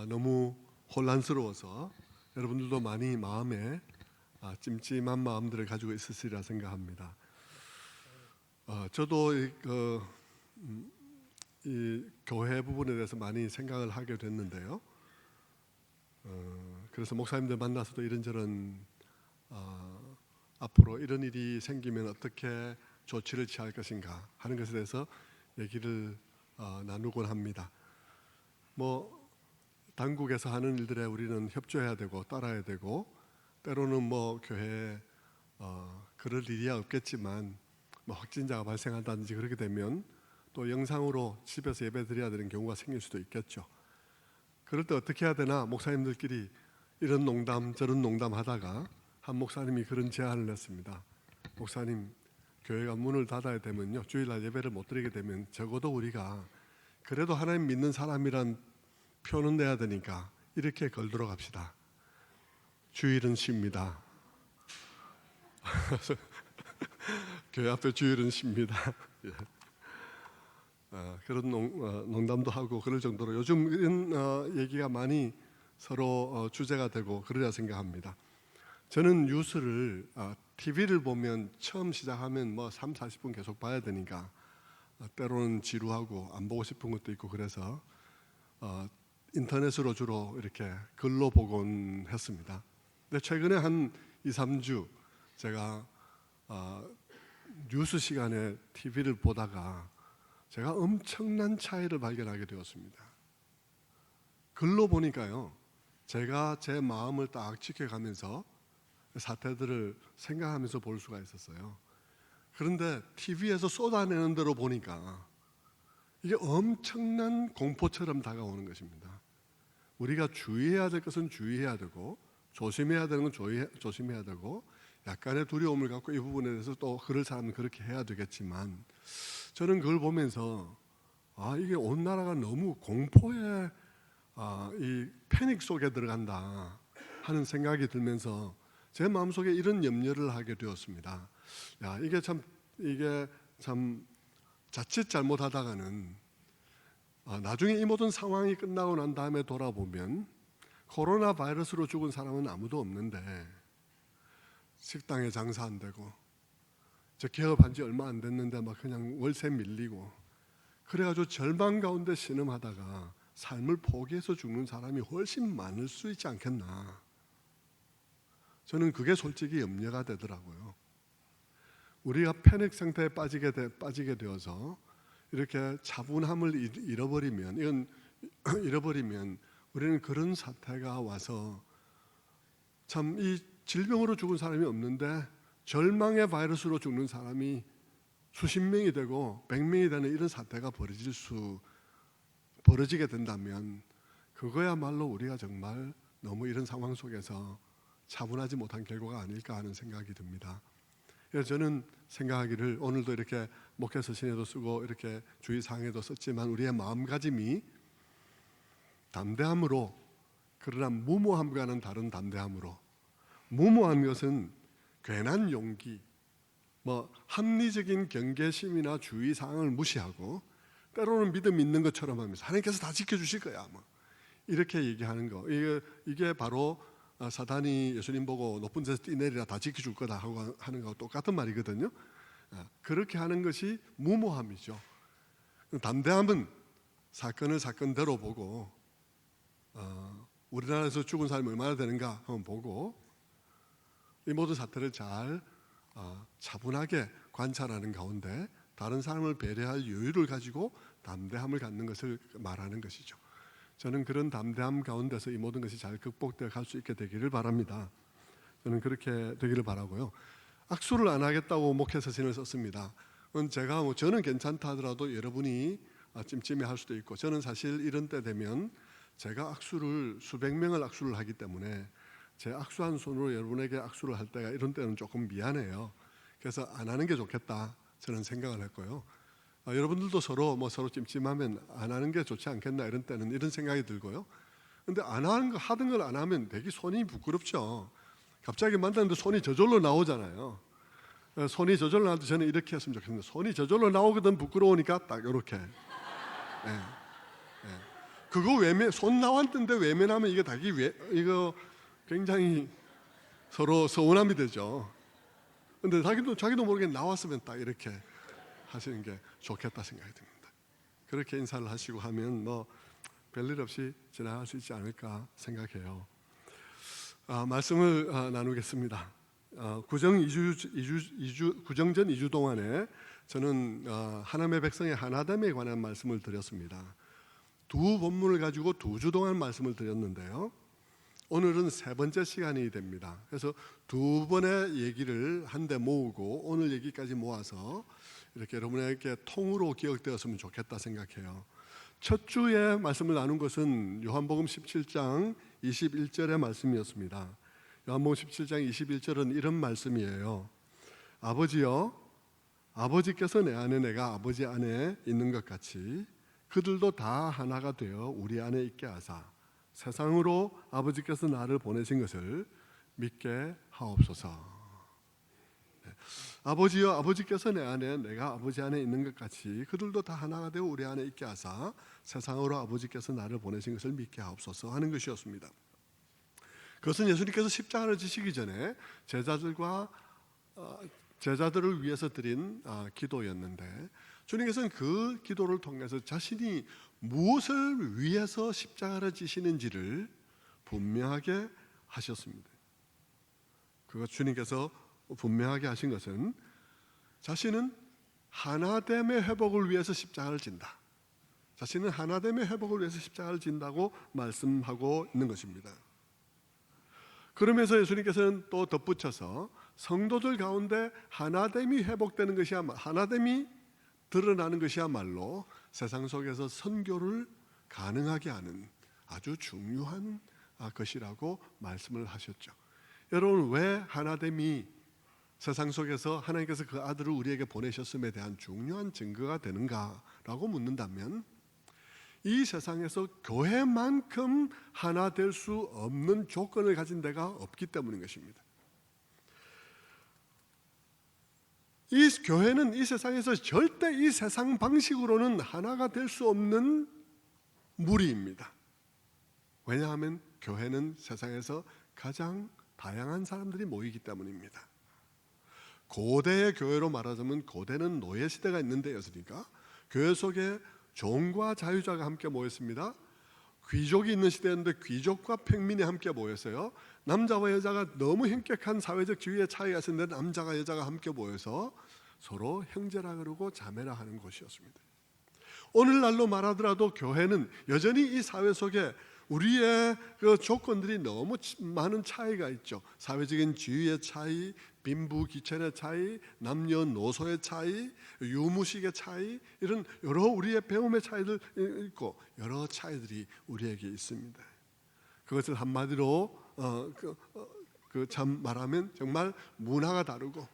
너무 혼란스러워서 여러분들도 많이 마음에 찜찜한 마음들을 가지고 있으리라 생각합니다. 저도 이 교회 부분에 대해서 많이 생각을 하게 됐는데요. 그래서 목사님들 만나서도 이런저런 앞으로 이런 일이 생기면 어떻게 조치를 취할 것인가 하는 것에 대해서 얘기를 나누곤 합니다. 당국에서 하는 일들에 우리는 협조해야 되고 따라야 되고, 때로는 교회에 그럴 일이야 없겠지만 확진자가 발생한다든지 그렇게 되면 또 영상으로 집에서 예배 드려야 되는 경우가 생길 수도 있겠죠. 그럴 때 어떻게 해야 되나 목사님들끼리 이런 농담 저런 농담 하다가 한 목사님이 그런 제안을 했습니다. 목사님, 교회가 문을 닫아야 되면요, 주일날 예배를 못 드리게 되면 적어도 우리가 그래도 하나님 믿는 사람이란 표는 내야 되니까 이렇게 걸도록 합시다. 주일은 쉽니다. 교회 앞에 주일은 쉽니다. 그런 농담도 하고 그럴 정도로 요즘 이런 얘기가 많이 서로 주제가 되고 그러려 생각합니다. 저는 뉴스를 TV를 보면 처음 시작하면 3, 40분 계속 봐야 되니까 때로는 지루하고 안 보고 싶은 것도 있고, 그래서 인터넷으로 주로 이렇게 글로 보곤 했습니다. 근데 최근에 한 2, 3주 제가 뉴스 시간에 TV를 보다가 제가 엄청난 차이를 발견하게 되었습니다. 글로 보니까요, 제가 제 마음을 딱 지켜가면서 사태들을 생각하면서 볼 수가 있었어요. 그런데 TV에서 쏟아내는 대로 보니까 이게 엄청난 공포처럼 다가오는 것입니다. 우리가 주의해야 될 것은 주의해야 되고, 조심해야 되는 건 조심해야 되고, 약간의 두려움을 갖고 이 부분에 대해서 또 그럴 사람은 그렇게 해야 되겠지만, 저는 그걸 보면서 이게 온 나라가 너무 공포의 이 패닉 속에 들어간다 하는 생각이 들면서 제 마음속에 이런 염려를 하게 되었습니다. 이게 참 자칫 잘못하다가는 나중에 이 모든 상황이 끝나고 난 다음에 돌아보면 코로나 바이러스로 죽은 사람은 아무도 없는데, 식당에 장사 안 되고, 저 개업한 지 얼마 안 됐는데 그냥 월세 밀리고, 그래가지고 절망 가운데 신음하다가 삶을 포기해서 죽는 사람이 훨씬 많을 수 있지 않겠나. 저는 그게 솔직히 염려가 되더라고요. 우리가 패닉 상태에 빠지게 되어서 이렇게 차분함을 잃어버리면 우리는 그런 사태가 와서 참 이 질병으로 죽은 사람이 없는데 절망의 바이러스로 죽는 사람이 수십 명이 되고 100명이 되는 이런 사태가 벌어지게 된다면 그거야말로 우리가 정말 너무 이런 상황 속에서 차분하지 못한 결과가 아닐까 하는 생각이 듭니다. 그래서 저는 생각하기를, 오늘도 이렇게 목회 서신에도 쓰고 이렇게 주의사항에도 썼지만, 우리의 마음가짐이 담대함으로, 그러나 무모함과는 다른 담대함으로, 무모한 것은 괜한 용기, 합리적인 경계심이나 주의사항을 무시하고 때로는 믿음 있는 것처럼 하면서 하나님께서 다 지켜주실 거야 이렇게 얘기하는 거, 이게 바로 사단이 예수님 보고 높은 데서 뛰내리라 다 지켜줄 거다 하고 하는 거하고 똑같은 말이거든요. 그렇게 하는 것이 무모함이죠. 담대함은 사건을 사건대로 보고, 우리나라에서 죽은 사람이 얼마나 되는가 한번 보고, 이 모든 사태를 잘 차분하게 관찰하는 가운데 다른 사람을 배려할 여유를 가지고 담대함을 갖는 것을 말하는 것이죠. 저는 그런 담대함 가운데서 이 모든 것이 잘 극복되어 갈 수 있게 되기를 바랍니다. 저는 그렇게 되기를 바라고요. 악수를 안 하겠다고 목회 서신을 썼습니다. 저는 괜찮다 하더라도 여러분이 찜찜해할 수도 있고, 저는 사실 이런 때 되면 제가 수백 명을 악수를 하기 때문에 제 악수한 손으로 여러분에게 악수를 할 때가 이런 때는 조금 미안해요. 그래서 안 하는 게 좋겠다 저는 생각을 했고요. 여러분들도 서로 찜찜하면 안 하는 게 좋지 않겠나 이런 때는 이런 생각이 들고요. 근데 안 하는 거, 하던 걸 안 하면 되게 손이 부끄럽죠. 갑자기 만났는데 손이 저절로 나오잖아요. 손이 저절로 나오는데 저는 이렇게 했으면 좋겠는데, 손이 저절로 나오거든 부끄러우니까 딱 이렇게. 그거 손 나왔는데 외면하면 이게 이거 굉장히 서로 서운함이 되죠. 근데 자기도 모르게 나왔으면 딱 이렇게 하시는 게 좋겠다 생각이 듭니다. 그렇게 인사를 하시고 하면 뭐 별일 없이 지나갈 수 있지 않을까 생각해요. 말씀을 나누겠습니다. 구정전 2주 동안에 저는 하나님의 백성의 하나됨에 관한 말씀을 드렸습니다. 두 본문을 가지고 2주 동안 말씀을 드렸는데요. 오늘은 세 번째 시간이 됩니다. 그래서 두 번의 얘기를 한데 모으고 오늘 얘기까지 모아서 이렇게 여러분에게 통으로 기억되었으면 좋겠다 생각해요. 첫 주에 말씀을 나눈 것은 요한복음 17장 21절의 말씀이었습니다. 요한복음 17장 21절은 이런 말씀이에요. 아버지여, 아버지께서 내 안에 내가 아버지 안에 있는 것 같이 그들도 다 하나가 되어 우리 안에 있게 하사 세상으로 아버지께서 나를 보내신 것을 믿게 하옵소서. 아버지여, 아버지께서 내 안에 내가 아버지 안에 있는 것 같이 그들도 다 하나가 되어 우리 안에 있게 하사 세상으로 아버지께서 나를 보내신 것을 믿게 하옵소서 하는 것이었습니다. 그것은 예수님께서 십자가를 지시기 전에 제자들을 위해서 드린 기도였는데, 주님께서는 그 기도를 통해서 자신이 무엇을 위해서 십자가를 지시는지를 분명하게 하셨습니다. 그가 주님께서 분명하게 하신 것은 자신은 하나됨의 회복을 위해서 십자가를 진다. 자신은 하나됨의 회복을 위해서 십자가를 진다고 말씀하고 있는 것입니다. 그러면서 예수님께서는 또 덧붙여서 성도들 가운데 하나됨이 회복되는 하나됨이 드러나는 것이야말로 세상 속에서 선교를 가능하게 하는 아주 중요한 것이라고 말씀을 하셨죠. 여러분, 왜 하나됨이 세상 속에서 하나님께서 그 아들을 우리에게 보내셨음에 대한 중요한 증거가 되는가라고 묻는다면, 이 세상에서 교회만큼 하나 될 수 없는 조건을 가진 데가 없기 때문인 것입니다. 이 교회는 이 세상에서 절대 이 세상 방식으로는 하나가 될 수 없는 무리입니다. 왜냐하면 교회는 세상에서 가장 다양한 사람들이 모이기 때문입니다. 고대의 교회로 말하자면 고대는 노예 시대가 있는 데였으니까 교회 속에 종과 자유자가 함께 모였습니다. 귀족이 있는 시대였는데 귀족과 평민이 함께 모였어요. 남자와 여자가 너무 현격한 사회적 지위의 차이가 있었는데 남자가 여자가 함께 모여서 서로 형제라 그러고 자매라 하는 곳이었습니다. 오늘날로 말하더라도 교회는 여전히 이 사회 속에 우리의 그 조건들이 너무 많은 차이가 있죠. 사회적인 지위의 차이, 빈부귀천의 차이, 남녀노소의 차이, 유무식의 차이, 이런 여러 우리의 배움의 차이들 있고 여러 차이들이 우리에게 있습니다. 그것을 한마디로 참 말하면 정말 문화가 다르고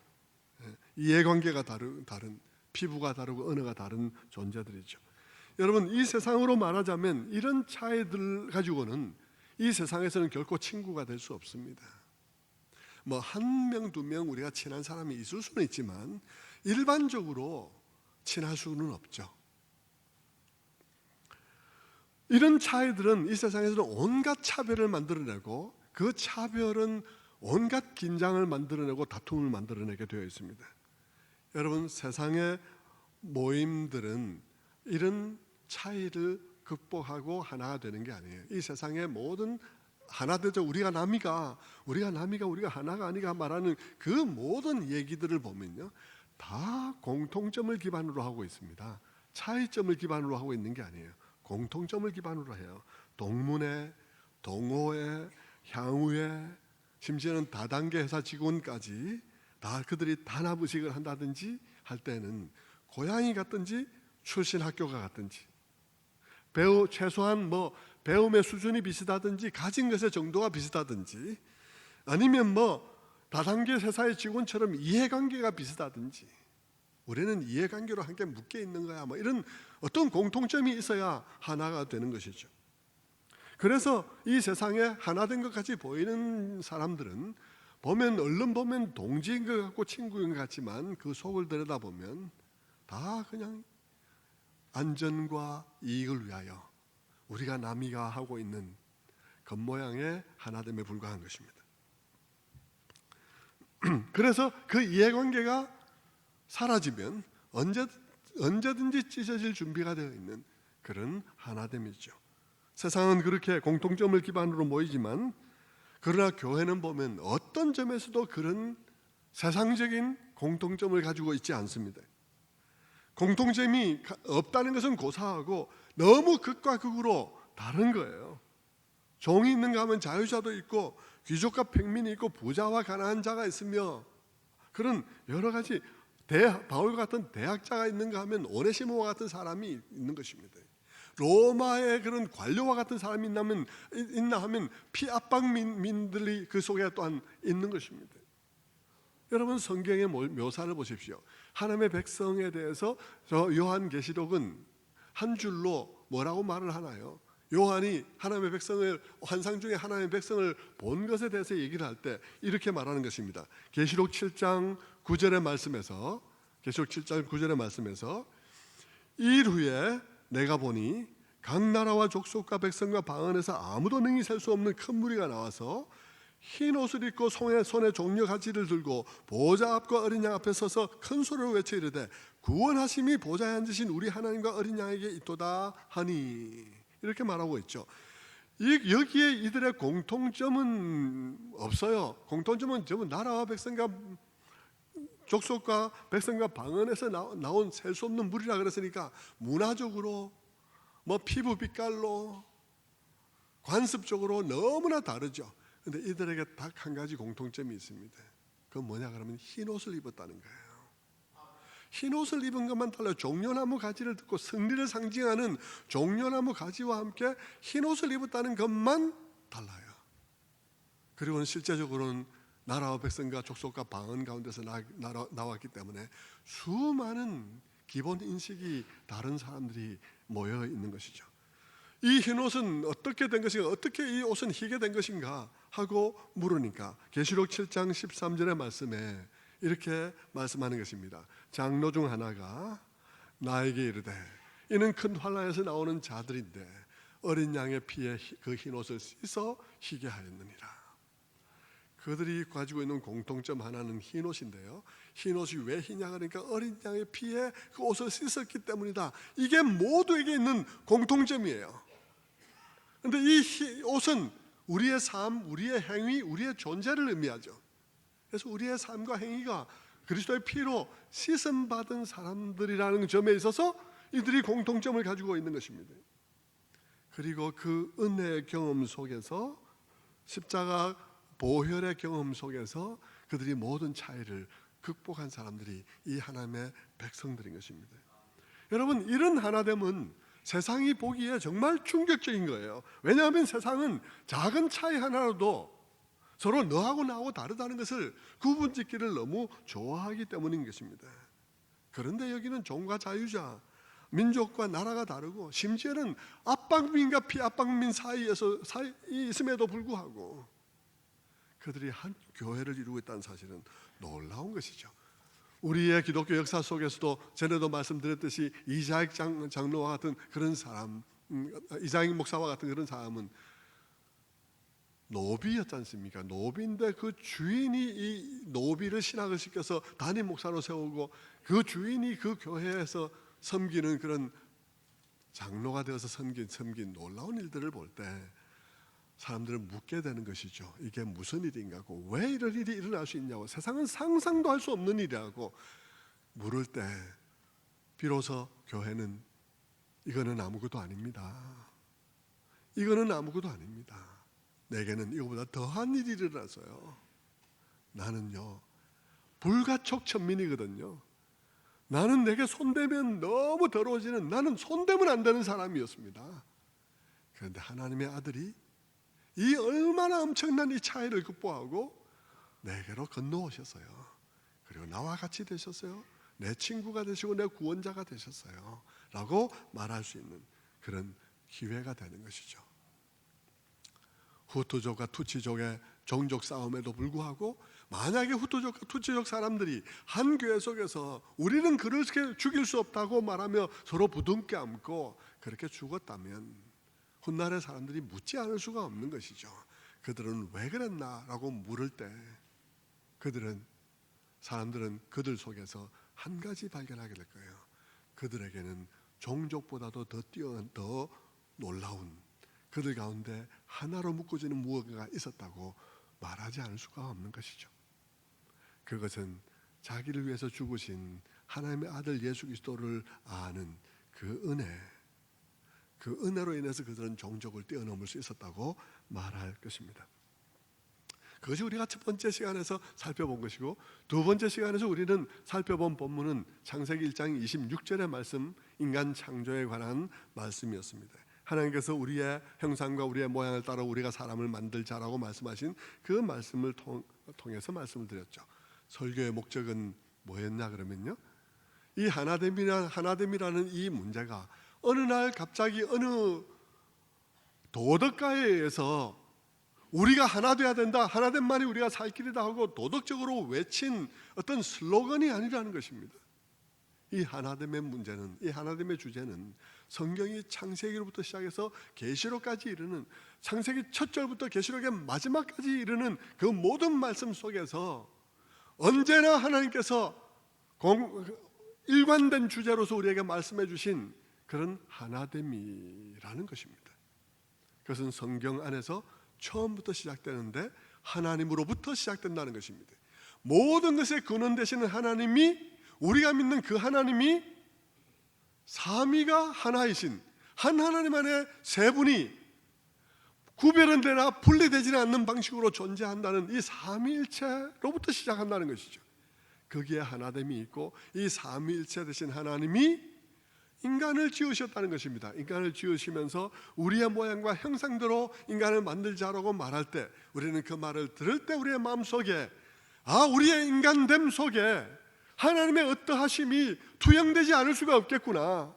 이해관계가 다른 피부가 다르고 언어가 다른 존재들이죠. 여러분, 이 세상으로 말하자면 이런 차이들 가지고는 이 세상에서는 결코 친구가 될 수 없습니다. 뭐 한 명, 두 명 우리가 친한 사람이 있을 수는 있지만 일반적으로 친할 수는 없죠. 이런 차이들은 이 세상에서는 온갖 차별을 만들어내고 그 차별은 온갖 긴장을 만들어내고 다툼을 만들어내게 되어 있습니다. 여러분, 세상의 모임들은 이런 차이를 극복하고 하나가 되는 게 아니에요. 이 세상의 모든 하나 되죠. 우리가 남이가 우리가 하나가 아니가 말하는 그 모든 얘기들을 보면요, 다 공통점을 기반으로 하고 있습니다. 차이점을 기반으로 하고 있는 게 아니에요. 공통점을 기반으로 해요. 동문회, 동호회, 향후회, 심지어는 다단계 회사 직원까지 다 그들이 단합의식을 한다든지 할 때는 고향이 같든지 출신 학교가 같든지 최소한 뭐 배움의 수준이 비슷하든지 가진 것의 정도가 비슷하든지 아니면 뭐 다단계 회사의 직원처럼 이해관계가 비슷하든지 우리는 이해관계로 함께 묶여 있는 거야, 뭐 이런 어떤 공통점이 있어야 하나가 되는 것이죠. 그래서 이 세상에 하나 된 것 같이 보이는 사람들은 얼른 보면 동지인 것 같고 친구인 것 같지만 그 속을 들여다보면 다 그냥 안전과 이익을 위하여 우리가 남이가 하고 있는 겉모양의 하나됨에 불과한 것입니다. 그래서 그 이해관계가 사라지면 언제든지 찢어질 준비가 되어 있는 그런 하나됨이죠. 세상은 그렇게 공통점을 기반으로 모이지만 그러나 교회는 보면 어떤 점에서도 그런 세상적인 공통점을 가지고 있지 않습니다. 공통점이 없다는 것은 고사하고 너무 극과 극으로 다른 거예요. 종이 있는가 하면 자유자도 있고 귀족과 평민이 있고 부자와 가난한 자가 있으며 그런 여러 가지 바울 같은 대학자가 있는가 하면 오네시모와 같은 사람이 있는 것입니다. 로마의 그런 관료와 같은 사람이 있나 하면 피압박민들이 그 속에 또한 있는 것입니다. 여러분 성경의 묘사를 보십시오. 하나님의 백성에 대해서 요한계시록은 한 줄로 뭐라고 말을 하나요? 요한이 하나님의 백성을 환상 중에 하나님의 백성을 본 것에 대해서 얘기를 할 때 이렇게 말하는 것입니다. 계시록 7장 9절의 말씀에서 일 후에 내가 보니 각 나라와 족속과 백성과 방언에서 아무도 능히 셀 수 없는 큰 무리가 나와서 흰 옷을 입고 손에 종려 가지를 들고 보좌 앞과 어린 양 앞에 서서 큰 소리로 외쳐 이르되 구원하심이 보좌에 앉으신 우리 하나님과 어린 양에게 있도다 하니 이렇게 말하고 있죠. 여기에 이들의 공통점은 없어요. 공통점은 전부 나라와 백성과 족속과 백성과 방언에서 나온 셀 수 없는 무리라 그랬으니까 문화적으로 피부 빛깔로 관습적으로 너무나 다르죠. 그런데 이들에게 딱 한 가지 공통점이 있습니다. 그건 뭐냐 그러면 흰 옷을 입었다는 거예요. 흰 옷을 입은 것만 달라요. 종려나무 가지를 듣고 승리를 상징하는 종려나무 가지와 함께 흰 옷을 입었다는 것만 달라요. 그리고는 실제적으로는 나라와 백성과 족속과 방언 가운데서 나왔기 때문에 수많은 기본 인식이 다른 사람들이 모여 있는 것이죠. 이 흰 옷은 어떻게 된 것인가, 어떻게 이 옷은 희게 된 것인가 하고 물으니까 계시록 7장 13절의 말씀에 이렇게 말씀하는 것입니다. 장로 중 하나가 나에게 이르되 이는 큰 환난에서 나오는 자들인데 어린 양의 피에 그 흰 옷을 씻어 희게 하였느니라. 그들이 가지고 있는 공통점 하나는 흰 옷인데요. 흰 옷이 왜 희냐 그러니까 어린 양의 피에 그 옷을 씻었기 때문이다. 이게 모두에게 있는 공통점이에요. 그런데 이 옷은 우리의 삶, 우리의 행위, 우리의 존재를 의미하죠. 그래서 우리의 삶과 행위가 그리스도의 피로 씻음받은 사람들이라는 점에 있어서 이들이 공통점을 가지고 있는 것입니다. 그리고 그 은혜의 경험 속에서 십자가 보혈의 경험 속에서 그들이 모든 차이를 극복한 사람들이 이 하나님의 백성들인 것입니다. 여러분 이런 하나됨은 세상이 보기에 정말 충격적인 거예요. 왜냐하면 세상은 작은 차이 하나라도 서로 너하고 나하고 다르다는 것을 구분짓기를 너무 좋아하기 때문인 것입니다. 그런데 여기는 종과 자유자, 민족과 나라가 다르고 심지어는 압박민과 피압박민 사이에서 있음에도 불구하고 그들이 한 교회를 이루고 있다는 사실은 놀라운 것이죠. 우리의 기독교 역사 속에서도 전에도 말씀드렸듯이 이자익 장로와 같은 그런 사람, 이자익 목사와 같은 그런 사람은 노비였지 않습니까? 노비인데 그 주인이 이 노비를 신학을 시켜서 담임 목사로 세우고 그 주인이 그 교회에서 섬기는 그런 장로가 되어서 섬긴 놀라운 일들을 볼 때 사람들은 묻게 되는 것이죠. 이게 무슨 일인가고 왜 이런 일이 일어날 수 있냐고 세상은 상상도 할 수 없는 일이라고 물을 때 비로소 교회는 이거는 아무것도 아닙니다. 이거는 아무것도 아닙니다. 내게는 이거보다 더한 일이 일어나서요. 나는요 불가촉천민이거든요. 나는 내게 손대면 너무 더러워지는 나는 손대면 안 되는 사람이었습니다. 그런데 하나님의 아들이 이 얼마나 엄청난 이 차이를 극복하고 내게로 건너오셨어요. 그리고 나와 같이 되셨어요. 내 친구가 되시고 내 구원자가 되셨어요 라고 말할 수 있는 그런 기회가 되는 것이죠. 후투족과 투치족의 종족 싸움에도 불구하고 만약에 후투족과 투치족 사람들이 한 교회 속에서 우리는 그렇게 죽일 수 없다고 말하며 서로 부둥켜 안고 그렇게 죽었다면 훗날의 사람들이 묻지 않을 수가 없는 것이죠. 그들은 왜 그랬나? 라고 물을 때 사람들은 그들 속에서 한 가지 발견하게 될 거예요. 그들에게는 종족보다도 더 놀라운, 그들 가운데 하나로 묶어지는 무언가가 있었다고 말하지 않을 수가 없는 것이죠. 그것은 자기를 위해서 죽으신 하나님의 아들 예수 그리스도를 아는 그 은혜로 인해서 그들은 종족을 뛰어넘을 수 있었다고 말할 것입니다. 그것이 우리가 첫 번째 시간에서 살펴본 것이고, 두 번째 시간에서 우리는 살펴본 본문은 창세기 1장 26절의 말씀, 인간 창조에 관한 말씀이었습니다. 하나님께서 우리의 형상과 우리의 모양을 따라 우리가 사람을 만들자라고 말씀하신 그 말씀을 통해서 말씀을 드렸죠. 설교의 목적은 뭐였냐 그러면요, 이 하나됨이라는 이 문제가 어느 날 갑자기 어느 도덕가에 의해서 우리가 하나 돼야 된다, 하나됨만이 우리가 살 길이다 하고 도덕적으로 외친 어떤 슬로건이 아니라는 것입니다. 이 하나됨의 문제는, 이 하나됨의 주제는 성경이 창세기로부터 시작해서 계시록까지 이르는, 창세기 첫 절부터 계시록의 마지막까지 이르는 그 모든 말씀 속에서 언제나 하나님께서 일관된 주제로서 우리에게 말씀해 주신 그런 하나됨이라는 것입니다. 그것은 성경 안에서 처음부터 시작되는데 하나님으로부터 시작된다는 것입니다. 모든 것의 근원 되시는 하나님이, 우리가 믿는 그 하나님이 삼위가 하나이신 한 하나님 안에 세 분이 구별은 되나 분리되지는 않는 방식으로 존재한다는 이 삼위일체로부터 시작한다는 것이죠. 거기에 하나됨이 있고, 이 삼위일체 되신 하나님이 인간을 지으셨다는 것입니다. 인간을 지으시면서 우리의 모양과 형상대로 인간을 만들자라고 말할 때, 우리는 그 말을 들을 때 우리의 마음속에, 우리의 인간됨 속에 하나님의 어떠하심이 투영되지 않을 수가 없겠구나,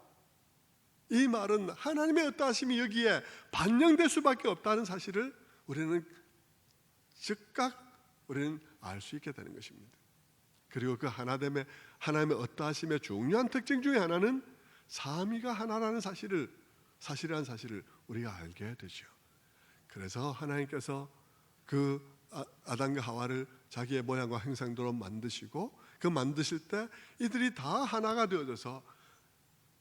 이 말은 하나님의 어떠하심이 여기에 반영될 수밖에 없다는 사실을 우리는 즉각 알 수 있게 되는 것입니다. 그리고 그 하나됨의, 하나님의 어떠하심의 중요한 특징 중에 하나는 삼위가 하나라는 사실이라는 사실을 우리가 알게 되죠. 그래서 하나님께서 그 아담과 하와를 자기의 모양과 형상대로 만드시고, 그 만드실 때 이들이 다 하나가 되어져서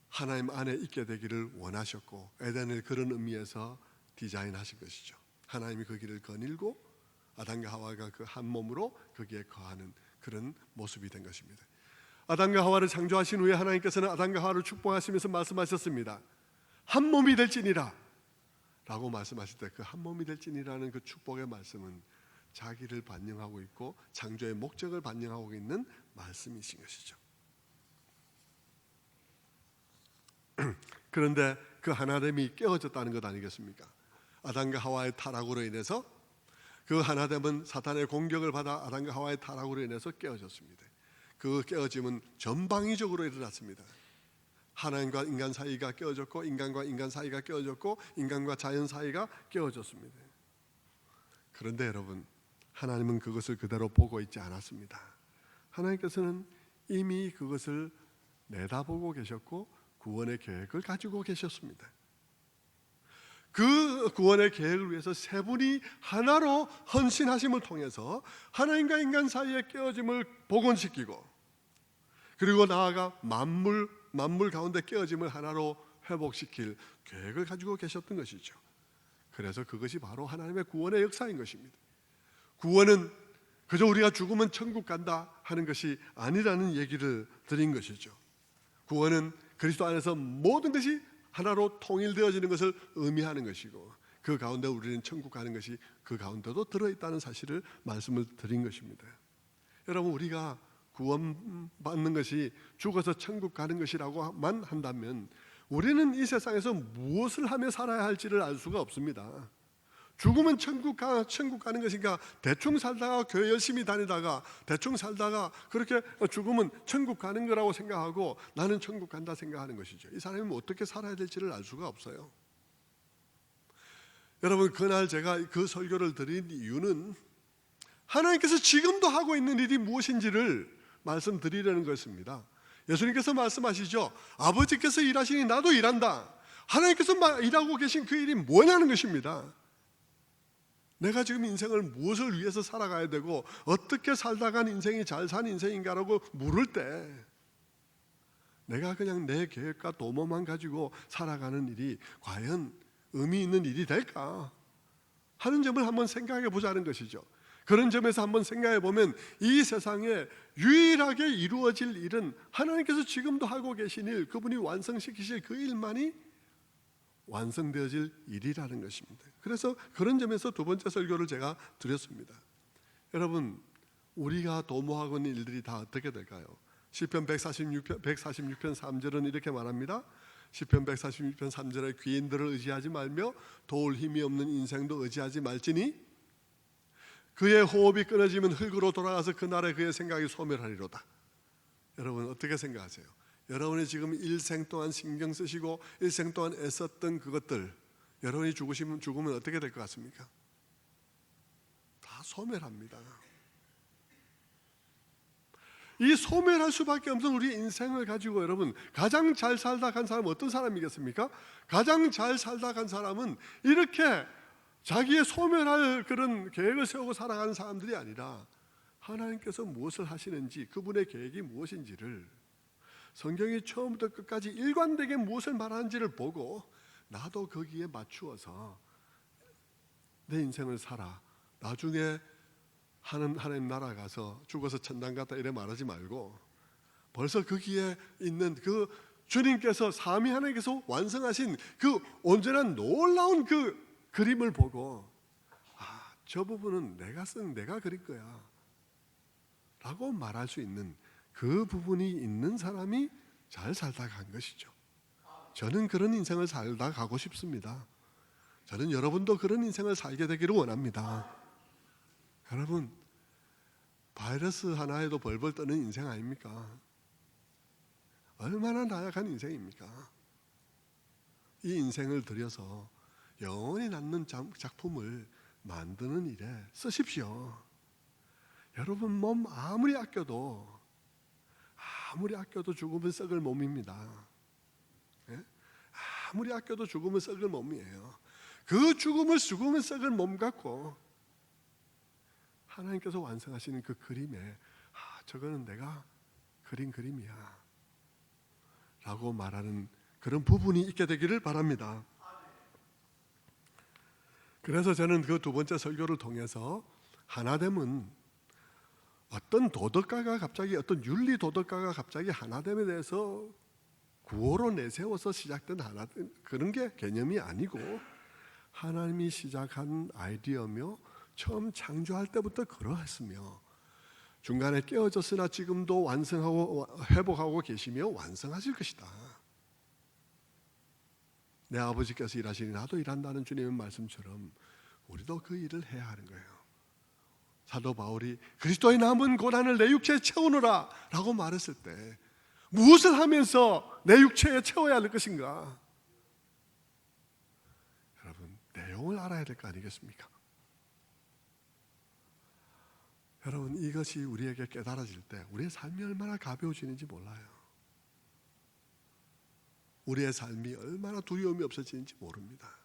하나님 안에 있게 되기를 원하셨고, 에덴을 그런 의미에서 디자인하신 것이죠. 하나님이 그 길을 거닐고 아담과 하와가 그 한 몸으로 거기에 거하는 그런 모습이 된 것입니다. 아담과 하와를 창조하신 후에 하나님께서는 아담과 하와를 축복하시면서 말씀하셨습니다. 한 몸이 될지니라 라고 말씀하실 때, 그 한 몸이 될지니라는 그 축복의 말씀은 자기를 반영하고 있고 창조의 목적을 반영하고 있는 말씀이신 것이죠. 그런데 그 하나됨이 깨어졌다는 것 아니겠습니까? 아담과 하와의 타락으로 인해서 그 하나됨은 사탄의 공격을 받아 아담과 하와의 타락으로 인해서 깨어졌습니다. 그 깨어짐은 전방위적으로 일어났습니다. 하나님과 인간 사이가 깨어졌고, 인간과 인간 사이가 깨어졌고, 인간과 자연 사이가 깨어졌습니다. 그런데 여러분, 하나님은 그것을 그대로 보고 있지 않았습니다. 하나님께서는 이미 그것을 내다보고 계셨고 구원의 계획을 가지고 계셨습니다. 그 구원의 계획을 위해서 세 분이 하나로 헌신하심을 통해서 하나님과 인간 사이의 깨어짐을 복원시키고, 그리고 나아가 만물 가운데 깨어짐을 하나로 회복시킬 계획을 가지고 계셨던 것이죠. 그래서 그것이 바로 하나님의 구원의 역사인 것입니다. 구원은 그저 우리가 죽으면 천국 간다 하는 것이 아니라는 얘기를 드린 것이죠. 구원은 그리스도 안에서 모든 것이 하나로 통일되어지는 것을 의미하는 것이고, 그 가운데 우리는 천국 가는 것이 그 가운데도 들어있다는 사실을 말씀을 드린 것입니다. 여러분, 우리가 구원받는 것이 죽어서 천국 가는 것이라고만 한다면 우리는 이 세상에서 무엇을 하며 살아야 할지를 알 수가 없습니다. 죽으면 천국 가는 것인가, 대충 살다가 교회 열심히 다니다가 대충 살다가 그렇게 죽으면 천국 가는 거라고 생각하고 나는 천국 간다 생각하는 것이죠. 이 사람이 어떻게 살아야 될지를 알 수가 없어요. 여러분, 그날 제가 그 설교를 드린 이유는 하나님께서 지금도 하고 있는 일이 무엇인지를 말씀드리려는 것입니다. 예수님께서 말씀하시죠. 아버지께서 일하시니 나도 일한다. 하나님께서 일하고 계신 그 일이 뭐냐는 것입니다. 내가 지금 인생을 무엇을 위해서 살아가야 되고 어떻게 살다간 인생이 잘 산 인생인가라고 물을 때 내가 그냥 내 계획과 도모만 가지고 살아가는 일이 과연 의미 있는 일이 될까 하는 점을 한번 생각해 보자는 것이죠. 그런 점에서 한번 생각해 보면 이 세상에 유일하게 이루어질 일은 하나님께서 지금도 하고 계신 일, 그분이 완성시키실 그 일만이 완성되어질 일이라는 것입니다. 그래서 그런 점에서 두 번째 설교를 제가 드렸습니다. 여러분, 우리가 도모하고 있는 일들이 다 어떻게 될까요? 시편 146편 3절은 이렇게 말합니다. 시편 146편 3절에 귀인들을 의지하지 말며 도울 힘이 없는 인생도 의지하지 말지니 그의 호흡이 끊어지면 흙으로 돌아가서 그날에 그의 생각이 소멸하리로다. 여러분 어떻게 생각하세요? 여러분이 지금 일생 동안 신경 쓰시고 일생 동안 애썼던 그것들, 여러분이 죽으면 어떻게 될 것 같습니까? 다 소멸합니다. 이 소멸할 수밖에 없는 우리 인생을 가지고 여러분, 가장 잘 살다 간 사람은 어떤 사람이겠습니까? 가장 잘 살다 간 사람은 이렇게 자기의 소멸할 그런 계획을 세우고 살아가는 사람들이 아니라 하나님께서 무엇을 하시는지, 그분의 계획이 무엇인지를, 성경이 처음부터 끝까지 일관되게 무엇을 말하는지를 보고 나도 거기에 맞추어서 내 인생을 살아. 나중에 하나님 나라 가서 죽어서 천당 갔다 이래 말하지 말고 벌써 거기에 있는 그 주님께서 삼위 하나님께서 완성하신 그 온전한 놀라운 그 그림을 보고 저 부분은 내가 그릴 거야 라고 말할 수 있는 그 부분이 있는 사람이 잘 살다 간 것이죠. 저는 그런 인생을 살다 가고 싶습니다. 저는 여러분도 그런 인생을 살게 되기를 원합니다. 여러분, 바이러스 하나에도 벌벌 떠는 인생 아닙니까? 얼마나 나약한 인생입니까? 이 인생을 들여서 영원히 남는 작품을 만드는 일에 쓰십시오. 여러분 몸 아무리 아껴도 죽으면 썩을 몸입니다. 예? 아무리 아껴도 죽으면 썩을 몸이에요. 그 죽으면 썩을 몸 갖고 하나님께서 완성하시는 그 그림에 저거는 내가 그린 그림이야 라고 말하는 그런 부분이 있게 되기를 바랍니다. 그래서 저는 그 두 번째 설교를 통해서 하나됨은 어떤 도덕가가 갑자기, 어떤 윤리 도덕가가 갑자기 하나됨에 대해서 구호로 내세워서 시작된 하나됨, 그런 게 개념이 아니고 하나님이 시작한 아이디어며 처음 창조할 때부터 그러했으며 중간에 깨어졌으나 지금도 완성하고 회복하고 계시며 완성하실 것이다. 내 아버지께서 일하시니 나도 일한다는 주님의 말씀처럼 우리도 그 일을 해야 하는 거예요. 사도 바울이 그리스도의 남은 고난을 내 육체에 채우노라 라고 말했을 때 무엇을 하면서 내 육체에 채워야 할 것인가? 여러분, 내용을 알아야 될 거 아니겠습니까? 여러분, 이것이 우리에게 깨달아질 때 우리의 삶이 얼마나 가벼워지는지 몰라요. 우리의 삶이 얼마나 두려움이 없어지는지 모릅니다.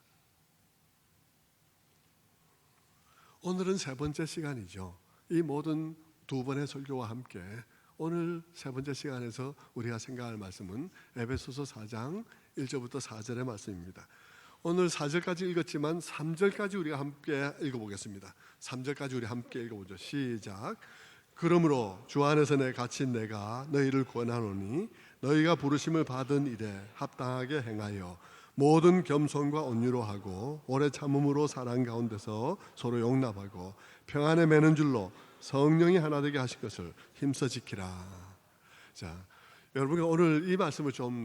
오늘은 세 번째 시간이죠. 이 모든 두 번의 설교와 함께 오늘 세 번째 시간에서 우리가 생각할 말씀은 에베소서 4장 1절부터 4절의 말씀입니다. 오늘 4절까지 읽었지만 3절까지 우리가 함께 읽어보겠습니다. 3절까지 우리 함께 읽어보죠. 시작. 그러므로 주 안에서 갇힌 내가 너희를 권하노니 너희가 부르심을 받은 일에 합당하게 행하여 모든 겸손과 온유로 하고 오래 참음으로 사랑 가운데서 서로 용납하고 평안에 매는 줄로 성령이 하나 되게 하신 것을 힘써 지키라. 자, 여러분, 오늘 이 말씀을 좀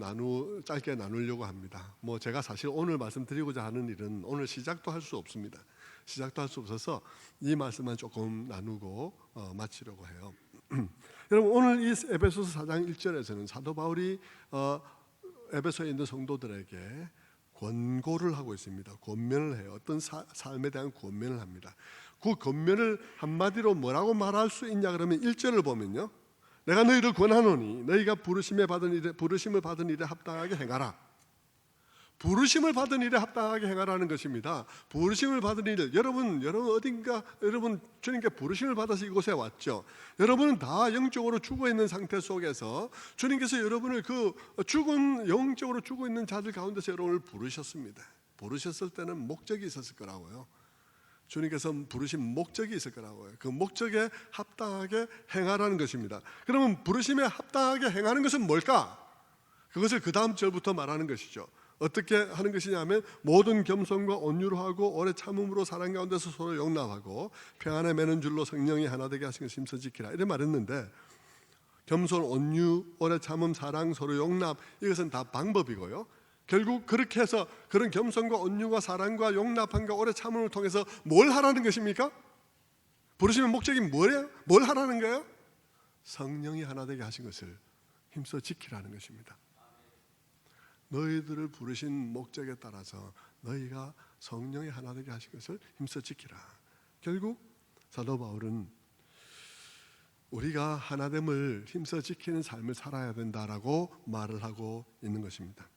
짧게 나누려고 합니다. 제가 사실 오늘 말씀드리고자 하는 일은 오늘 시작도 할 수 없습니다. 시작도 할 수 없어서 이 말씀만 조금 나누고 마치려고 해요. 여러분, 오늘 이 에베소서 4장 1절에서는 사도 바울이 에베소에 있는 성도들에게 권고를 하고 있습니다. 권면을 해요. 어떤 삶에 대한 권면을 합니다. 그 권면을 한마디로 뭐라고 말할 수 있냐 그러면 1절을 보면요, 내가 너희를 권하노니 너희가 부르심을 받은 일에 합당하게 행하라. 부르심을 받은 일에 합당하게 행하라는 것입니다. 부르심을 받은 일, 여러분 어딘가 주님께 부르심을 받아서 이곳에 왔죠. 여러분은 다 영적으로 죽어 있는 상태 속에서 주님께서 여러분을 그 영적으로 죽어 있는 자들 가운데서 여러분을 부르셨습니다. 부르셨을 때는 목적이 있었을 거라고요. 주님께서 부르신 목적이 있을 거라고요. 그 목적에 합당하게 행하라는 것입니다. 그러면 부르심에 합당하게 행하는 것은 뭘까? 그것을 그 다음 절부터 말하는 것이죠. 어떻게 하는 것이냐면 모든 겸손과 온유로 하고 오래 참음으로 사랑 가운데서 서로 용납하고 평안에 매는 줄로 성령이 하나 되게 하신 것을 힘써 지키라, 이렇게 말했는데, 겸손, 온유, 오래 참음, 사랑, 서로 용납, 이것은 다 방법이고요. 결국 그렇게 해서 그런 겸손과 온유와 사랑과 용납함과 오래 참음을 통해서 뭘 하라는 것입니까? 부르시는 목적이 뭐예요? 뭘 하라는 거예요? 성령이 하나 되게 하신 것을 힘써 지키라는 것입니다. 너희들을 부르신 목적에 따라서 너희가 성령이 하나 되게 하신 것을 힘써 지키라. 결국 사도 바울은 우리가 하나됨을 힘써 지키는 삶을 살아야 된다라고 말을 하고 있는 것입니다.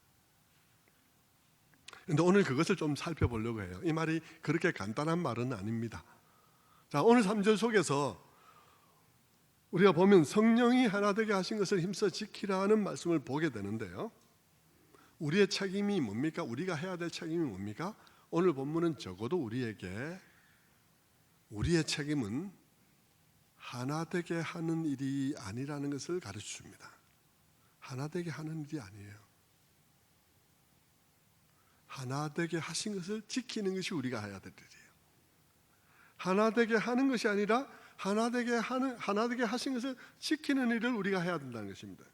그런데 오늘 그것을 좀 살펴보려고 해요. 이 말이 그렇게 간단한 말은 아닙니다. 자, 오늘 3절 속에서 우리가 보면 성령이 하나 되게 하신 것을 힘써 지키라는 말씀을 보게 되는데요, 우리의 책임이 뭡니까? 우리가 해야 될 책임이 뭡니까? 오늘 본문은 적어도 우리에게 우리의 책임은 하나 되게 하는 일이 아니라는 것을 가르쳐 줍니다. 하나 되게 하는 일이 아니에요. 하나 되게 하신 것을 지키는 것이 우리가 해야 될 일이에요. 하나 되게 하는 것이 아니라 하나 되게 하신 것을 지키는 일을 우리가 해야 된다는 것입니다.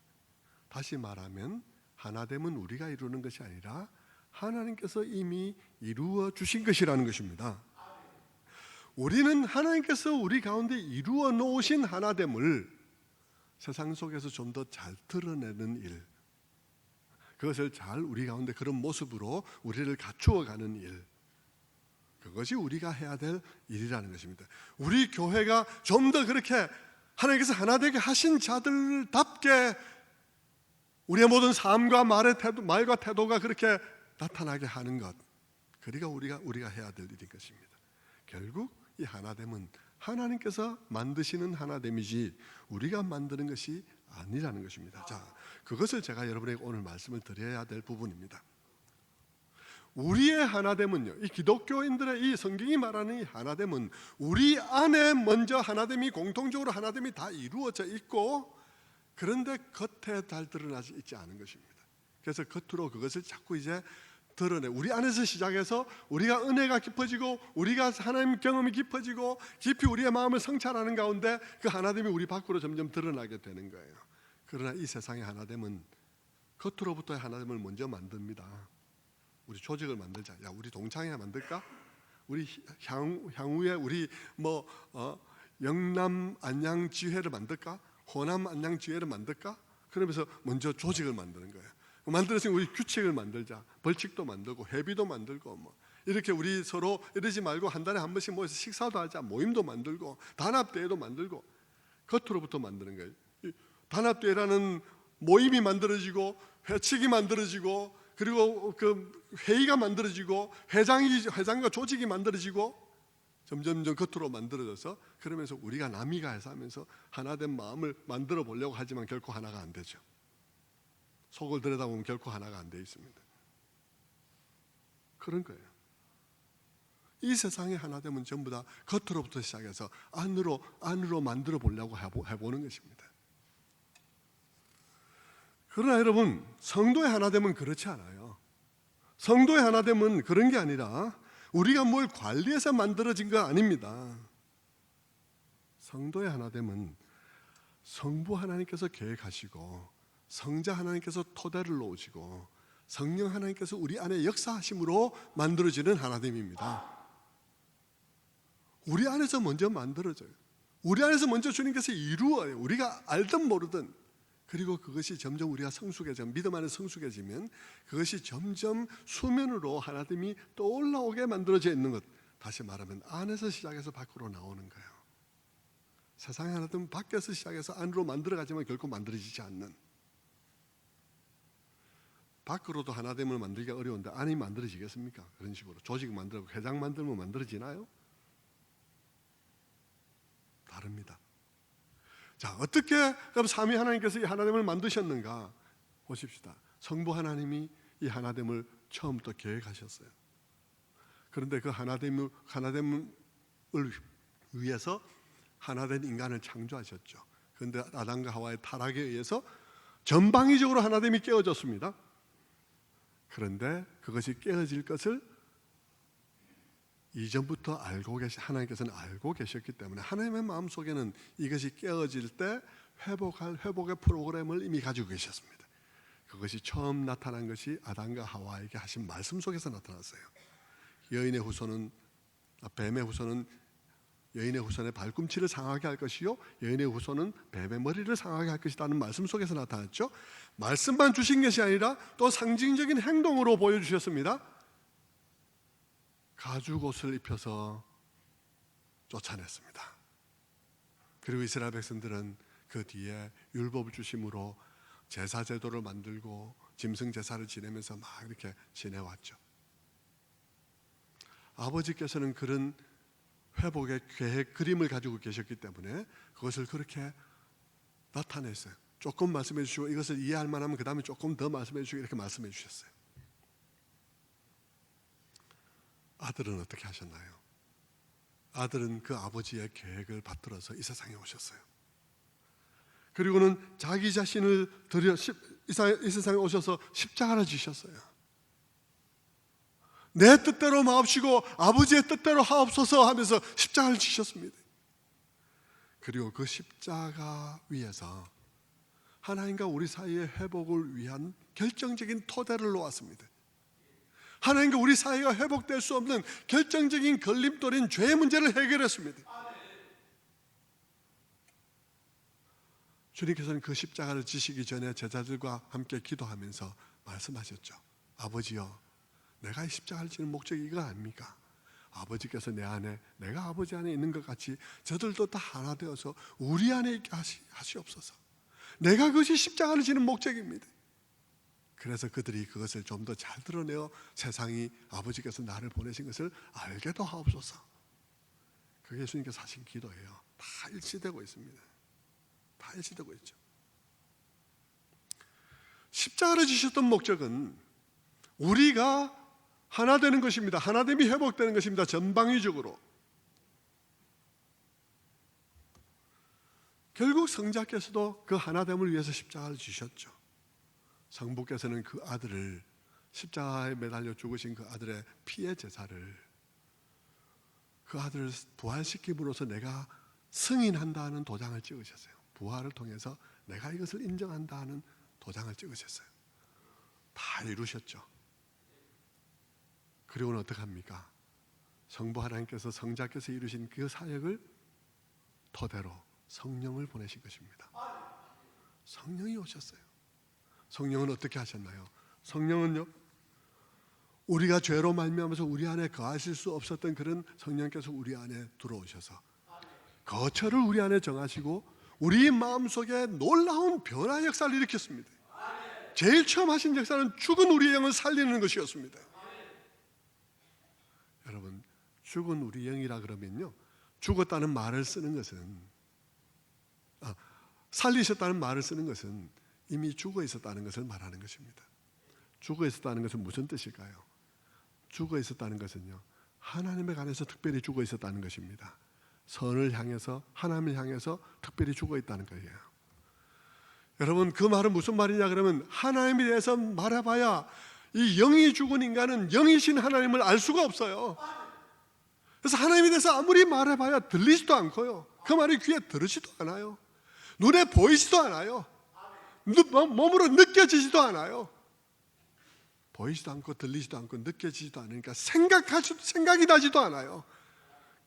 다시 말하면 하나됨은 우리가 이루는 것이 아니라 하나님께서 이미 이루어 주신 것이라는 것입니다. 우리는 하나님께서 우리 가운데 이루어 놓으신 하나됨을 세상 속에서 좀 더 잘 드러내는 일, 그것을 잘 우리 가운데 그런 모습으로 우리를 갖추어가는 일, 그것이 우리가 해야 될 일이라는 것입니다. 우리 교회가 좀 더 그렇게 하나님께서 하나 되게 하신 자들답게 우리의 모든 삶과 말과 태도가 그렇게 나타나게 하는 것, 그리고 우리가 해야 될 일인 것입니다. 결국 이 하나됨은 하나님께서 만드시는 하나됨이지 우리가 만드는 것이 아니라는 것입니다. 자, 그것을 제가 여러분에게 오늘 말씀을 드려야 될 부분입니다. 우리의 하나됨은요, 이 기독교인들의 이 성경이 말하는 이 하나됨은 우리 안에 먼저 하나됨이, 공통적으로 하나됨이 다 이루어져 있고, 그런데 겉에 잘 드러나지 있지 않은 것입니다. 그래서 겉으로 그것을 자꾸 이제 드러내, 우리 안에서 시작해서 우리가 은혜가 깊어지고 우리가 하나님 경험이 깊어지고 깊이 우리의 마음을 성찰하는 가운데 그 하나됨이 우리 밖으로 점점 드러나게 되는 거예요. 그러나 이 세상의 하나됨은 겉으로부터의 하나됨을 먼저 만듭니다. 우리 조직을 만들자. 야, 우리 동창회 만들까? 우리 향후에 우리 영남 안양 지회를 만들까? 호남 안양 지회를 만들까? 그러면서 먼저 조직을 만드는 거예요. 만들어서 우리 규칙을 만들자. 벌칙도 만들고 회비도 만들고 이렇게 우리 서로 이러지 말고 한 달에 한 번씩 모여서 식사도 하자. 모임도 만들고 단합대회도 만들고 겉으로부터 만드는 거예요. 단합대회라는 모임이 만들어지고 회칙이 만들어지고 그리고 그 회의가 만들어지고 회장과 조직이 만들어지고 점점 겉으로 만들어져서, 그러면서 우리가 남이가 해서 하면서 하나된 마음을 만들어 보려고 하지만 결코 하나가 안 되죠. 속을 들여다보면 결코 하나가 안 돼 있습니다. 그런 거예요. 이 세상의 하나됨은 전부 다 겉으로부터 시작해서 안으로 만들어 보려고 해보는 것입니다. 그러나 여러분, 성도의 하나됨은 그렇지 않아요. 성도의 하나됨은 그런 게 아니라 우리가 뭘 관리해서 만들어진 거 아닙니다. 성도의 하나됨은 성부 하나님께서 계획하시고 성자 하나님께서 토대를 놓으시고 성령 하나님께서 우리 안에 역사하심으로 만들어지는 하나됨입니다. 우리 안에서 먼저 만들어져요. 우리 안에서 먼저 주님께서 이루어요. 우리가 알든 모르든. 그리고 그것이 점점 우리가 믿음 안에 성숙해지면 그것이 점점 수면으로 하나됨이 떠올라오게 만들어져 있는 것. 다시 말하면 안에서 시작해서 밖으로 나오는 거예요. 세상의 하나됨은 밖에서 시작해서 안으로 만들어가지만 결코 만들어지지 않는. 밖으로도 하나됨을 만들기가 어려운데 안이 만들어지겠습니까? 그런 식으로 조직 만들고 회장 만들면 만들어지나요? 다릅니다. 자, 어떻게 그럼 삼위 하나님께서 이 하나됨을 만드셨는가 보십시다. 성부 하나님이 이 하나됨을 처음부터 계획하셨어요. 그런데 그 하나됨을 위해서 하나된 인간을 창조하셨죠. 그런데 아담과 하와의 타락에 의해서 전방위적으로 하나됨이 깨어졌습니다. 그런데 그것이 깨어질 것을 이전부터 하나님께서는 알고 계셨기 때문에 하나님의 마음속에는 이것이 깨어질 때 회복할 회복의 프로그램을 이미 가지고 계셨습니다. 그것이 처음 나타난 것이 아담과 하와에게 하신 말씀 속에서 나타났어요. 뱀의 후손은 여인의 후손의 발꿈치를 상하게 할 것이요 여인의 후손은 뱀의 머리를 상하게 할 것이라는 말씀 속에서 나타났죠. 말씀만 주신 것이 아니라 또 상징적인 행동으로 보여주셨습니다. 가죽옷을 입혀서 쫓아냈습니다. 그리고 이스라엘 백성들은 그 뒤에 율법을 주심으로 제사 제도를 만들고 짐승 제사를 지내면서 막 이렇게 지내왔죠. 아버지께서는 그런 회복의 계획 그림을 가지고 계셨기 때문에 그것을 그렇게 나타냈어요. 조금 말씀해 주시고 이것을 이해할 만하면 그 다음에 조금 더 말씀해 주시고 이렇게 말씀해 주셨어요. 아들은 어떻게 하셨나요? 아들은 그 아버지의 계획을 받들어서 이 세상에 오셨어요. 그리고는 자기 자신을 들여 이 세상에 오셔서 십자가를 지셨어요. 내 뜻대로 마옵시고 아버지의 뜻대로 하옵소서 하면서 십자가를 지셨습니다. 그리고 그 십자가 위에서 하나님과 우리 사이의 회복을 위한 결정적인 토대를 놓았습니다. 하나님과 우리 사이가 회복될 수 없는 결정적인 걸림돌인 죄의 문제를 해결했습니다. 주님께서는 그 십자가를 지시기 전에 제자들과 함께 기도하면서 말씀하셨죠. 아버지여, 내가 이 십자가를 지는 목적이 이거 아닙니까? 아버지께서 내 안에, 내가 아버지 안에 있는 것 같이 저들도 다 하나 되어서 우리 안에 있게 하시옵소서. 내가 그것이 십자가를 지는 목적입니다. 그래서 그들이 그것을 좀 더 잘 드러내어 세상이 아버지께서 나를 보내신 것을 알게도 하옵소서. 그게 예수님께서 하신 기도예요. 다 일치되고 있습니다. 다 일치되고 있죠. 십자가를 지셨던 목적은 우리가 하나 되는 것입니다. 하나됨이 회복되는 것입니다. 전방위적으로. 결국 성자께서도 그 하나됨을 위해서 십자가를 지셨죠. 성부께서는 그 아들을 십자가에 매달려 죽으신 그 아들의 피의 제사를 그 아들을 부활시킴으로써 내가 승인한다는 도장을 찍으셨어요. 부활을 통해서 내가 이것을 인정한다는 도장을 찍으셨어요. 다 이루셨죠. 그리고는 어떻게 합니까? 성부 하나님께서 성자께서 이루신 그 사역을 토대로 성령을 보내신 것입니다. 성령이 오셨어요. 성령은 어떻게 하셨나요? 성령은요, 우리가 죄로 말미암아서 우리 안에 거하실 수 없었던 그런 성령께서 우리 안에 들어오셔서 거처를 우리 안에 정하시고 우리 마음속에 놀라운 변화 역사를 일으켰습니다. 제일 처음 하신 역사는 죽은 우리의 영을 살리는 것이었습니다. 여러분, 죽은 우리 영이라 그러면요, 죽었다는 말을 쓰는 것은, 살리셨다는 말을 쓰는 것은 이미 죽어 있었다는 것을 말하는 것입니다. 죽어 있었다는 것은 무슨 뜻일까요? 죽어 있었다는 것은요, 하나님에 관해서 특별히 죽어 있었다는 것입니다. 선을 향해서, 하나님을 향해서 특별히 죽어 있다는 거예요. 여러분, 그 말은 무슨 말이냐 그러면 하나님에 대해서 말해봐야 이 영이 죽은 인간은 영이신 하나님을 알 수가 없어요. 그래서 하나님에 대해서 아무리 말해봐야 들리지도 않고요, 그 말이 귀에 들으지도 않아요. 눈에 보이지도 않아요. 몸으로 느껴지지도 않아요. 보이지도 않고 들리지도 않고 느껴지지도 않으니까 생각이 나지도 않아요.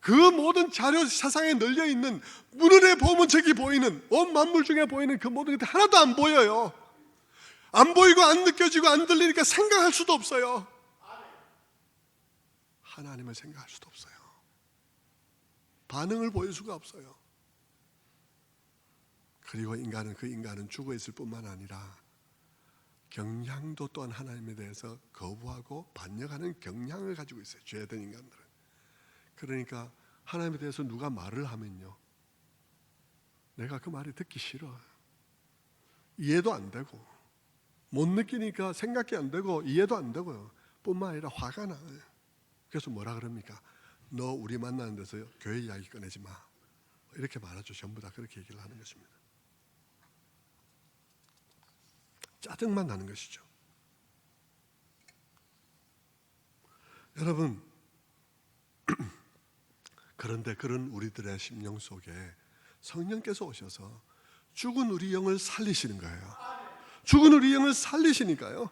그 모든 자료 세상에 널려있는 눈에 보면 저기 보이는 온 만물 중에 보이는 그 모든 것들 하나도 안 보여요. 안 보이고 안 느껴지고 안 들리니까 생각할 수도 없어요. 하나님을 생각할 수도 없어요. 반응을 보일 수가 없어요. 그리고 그 인간은 죽어 있을 뿐만 아니라 경향도 또한 하나님에 대해서 거부하고 반역하는 경향을 가지고 있어요. 죄된 인간들은. 그러니까 하나님에 대해서 누가 말을 하면요, 내가 그 말이 듣기 싫어. 이해도 안 되고, 못 느끼니까 생각이 안 되고 이해도 안 되고요. 뿐만 아니라 화가 나요. 그래서 뭐라 그럽니까? 너 우리 만나는 데서 교회 이야기 꺼내지 마. 이렇게 말하죠. 전부 다 그렇게 얘기를 하는 것입니다. 짜증만 나는 것이죠. 여러분, 그런데 그런 우리들의 심령 속에 성령께서 오셔서 죽은 우리 영을 살리시는 거예요. 죽은 우리 영을 살리시니까요.